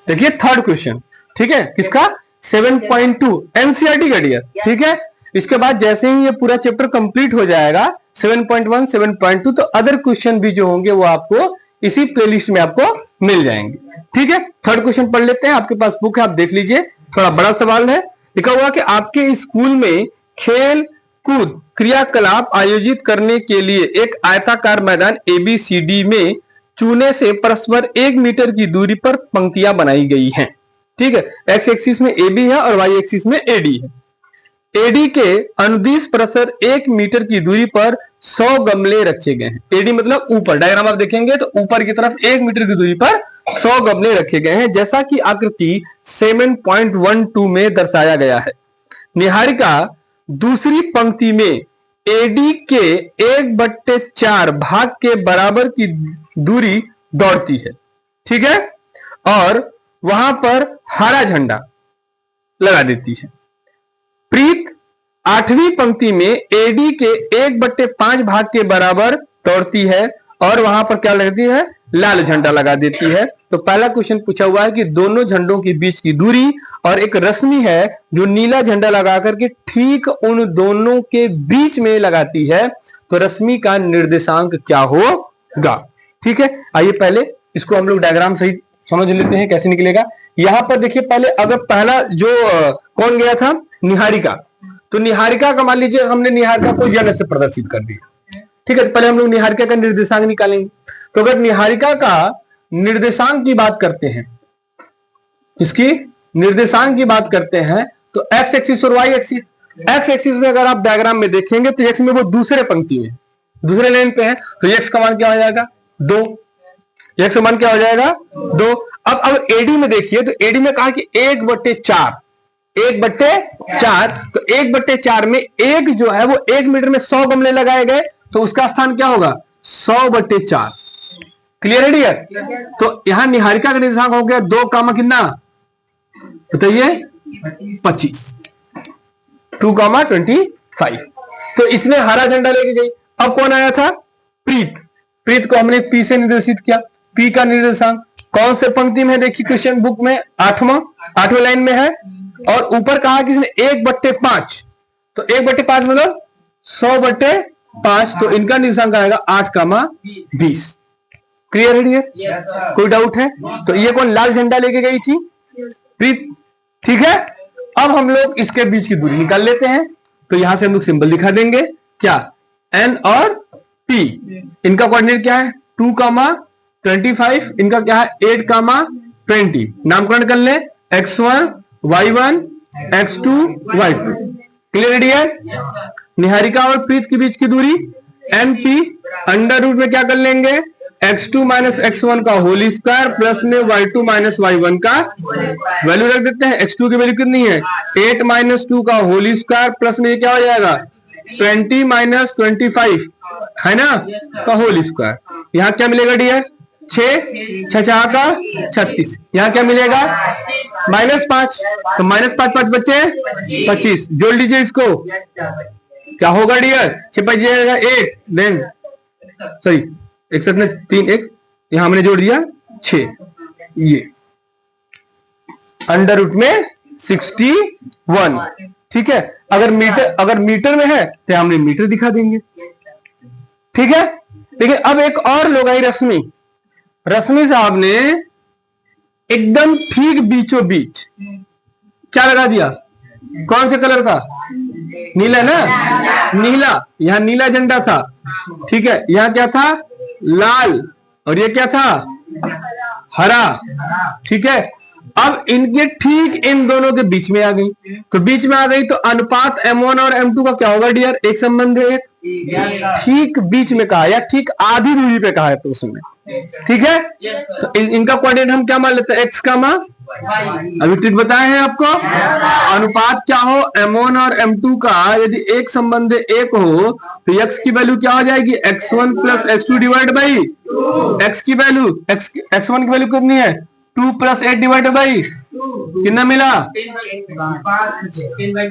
देखिए third question, ठीक है, किसका 7.2 एनसीईआरटी का डियर, ठीक है। इसके बाद जैसे ही ये पूरा चैप्टर कंप्लीट हो जाएगा 7.1 7.2 तो अदर क्वेश्चन भी जो होंगे वो आपको इसी प्लेलिस्ट में आपको मिल जाएंगे, ठीक है। थर्ड क्वेश्चन पढ़ लेते हैं, आपके पास बुक है, आप देख लीजिए। थोड़ा बड़ा सवाल है, लिखा हुआ कि आपके स्कूल में खेल कूद क्रियाकलाप आयोजित करने के लिए एक आयताकार मैदान ABCD में चूने से परस्पर 1 मीटर की दूरी पर पंक्तियां बनाई गई हैं, ठीक है। एक्स एक्सिस में AB है और वाई एक्सिस में AD है। AD के अनुदिश परस्पर 1 मीटर की दूरी पर 100 गमले रखे गए हैं। AD मतलब ऊपर, डायग्राम आप देखेंगे तो ऊपर की तरफ 1 मीटर की दूरी पर 100 गमले रखे गए हैं, जैसा कि आकृति 7.12 में दर्शाया गया है। निहारिका दूसरी पंक्ति में AD के 1/4 भाग के बराबर की दूरी दौड़ती है, ठीक है, और वहां पर हरा झंडा लगा देती है। प्रीत 8वीं पंक्ति में AD के 1/5 भाग के बराबर दौड़ती है और वहां पर क्या लगती है, लाल झंडा लगा देती है। तो पहला क्वेश्चन पूछा हुआ है कि दोनों झंडों के बीच की दूरी, और एक रश्मि है जो नीला झंडा लगा करके ठीक उन दोनों के बीच में लगाती है, तो रश्मि का निर्देशांक क्या होगा, ठीक है। आइए पहले इसको हम लोग डायग्राम सही समझ लेते हैं कैसे निकलेगा। यहां पर देखिए, पहले अगर पहला जो कौन गया था, निहारिका, तो निहारिका का मान लीजिए हमने निहारिका को यन से प्रदर्शित कर दिया, ठीक है। तो पहले हम लोग निहारिका का निर्देशांक निकालेंगे। तो अगर निहारिका का निर्देशांक की बात करते हैं, इसकी निर्देशांक की बात करते हैं, तो एक्स एक्सिस और वाई एक्सिस, एक्स एक्सिस में अगर आप डायग्राम में देखेंगे तो एक्स में वो दूसरे पंक्ति में दूसरे लाइन पे है, तो एक्स का मान क्या हो जाएगा 2, एक्स का मान क्या हो जाएगा 2। अब AD में देखिए, तो AD में कहा कि 1/4, 1/4, तो 1/4 में एक जो है वो 1 मीटर में 100 गमले लगाए गए, तो उसका स्थान क्या होगा 100/4। क्लियर है डियर? तो यहां निहारिका का निर्देशांक हो गया 2 कामा कितना बताइए 25, 2,25। तो इसने हरा झंडा लेके गई। अब कौन आया था, प्रीत, प्रीत को हमने P से निर्देशित किया। P का निर्देशांक कौन से पंक्ति में है, देखिए क्वेश्चन बुक में 8वें लाइन में है, और ऊपर कहा कि इसने 1/5, तो 1/5 मतलब 100/5, तो इनका निर्देशांक आएगा 8,20। क्लियर है डियर? कोई डाउट है? तो ये कौन लाल झंडा लेके गई थी, प्रीत, ठीक है। अब हम लोग इसके बीच की दूरी निकाल लेते हैं, तो यहां से हम लोग सिंबल दिखा देंगे, क्या N और P, इनका कोऑर्डिनेट क्या है 2,25, इनका क्या है 8,20। नामकरण कर ले, x1 y1 x2 y2। Clear dear? Niharika और प्रीत के बीच की दूरी NP अंडर रूट में क्या कर लेंगे, x2 माइनस x1 का होल स्क्वायर प्लस में y2 माइनस y1 का वैल्यू रख देते हैं। x2 की वैल्यू कितनी है 8 माइनस 2 का होल स्क्वायर प्लस में ये क्या हो जाएगा 20 माइनस 25 है ना का होल स्क्वायर। यहाँ क्या मिलेगा डियर 6 6 का 36। यहाँ क्या मिलेगा -5, तो -5 5 बच्चे 25, जोड़ लीजिए इसको, क्या होगा डियर 6 बचेगा 8, देन सॉरी 1 7 3 1, यहां हमने जोड़ दिया 6, ये अंडर रूट में 61, ठीक है। अगर मीटर में है तो हमने मीटर दिखा देंगे, ठीक है। देखिए अब एक और लोग आई रश्मि साहब ने एकदम ठीक बीचों बीच क्या लगा दिया, कौन से कलर का, नीला ना, नीला, यहां नीला झंडा था, ठीक है। यहां क्या था लाल, और ये क्या था हरा, ठीक है। अब इनके ठीक इन दोनों के बीच में आ गई, तो बीच में आ गई तो अनुपात M1 और M2 का क्या होगा डियर, एक संबंध है, ठीक बीच में कहा या ठीक आधी दूरी पे कहा है तो उसमें, ठीक है। तो इनका कोऑर्डिनेट हम क्या मान लेते हैं, x का मान अभी ट्रिक बताए हैं आपको। अनुपात क्या हो M1 और M2 का, यदि एक संबंध एक हो तो x की वैल्यू क्या हो जाएगी x1 plus x2 divide by x की वैल्यू, x1 की वैल्यू कितनी है 2 प्लस 8 डिवाइड बाई कितना मिला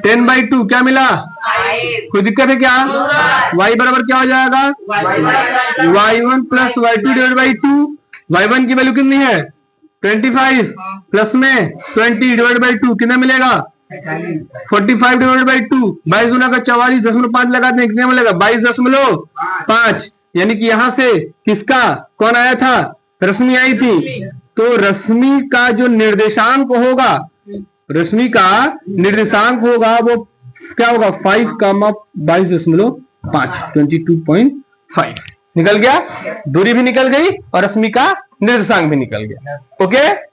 10/2, क्या मिला, कोई दिक्कत है क्या, y बराबर क्या हो जाएगा y1 plus y2 divide by 2, y1 की वैल्यू कितनी है 25 प्लस में 20 डिवाइड बाई 2 कितना मिलेगा 45 डिवाइड बाई 2, 22 गुना का 44.5 लगाते हैं, कितना मिलेगा 22.5, यानी कि यहां से किसका कौन आया था, रश्मि आई थी। तो रश्मि का जो निर्देशांक होगा, रश्मि का निर्देशांक होगा वो क्या होगा 5 कामा 22.5, 22.5 निकल गया, दूरी भी निकल गई और रश्मि का निर्देशांक भी निकल गया। ओके।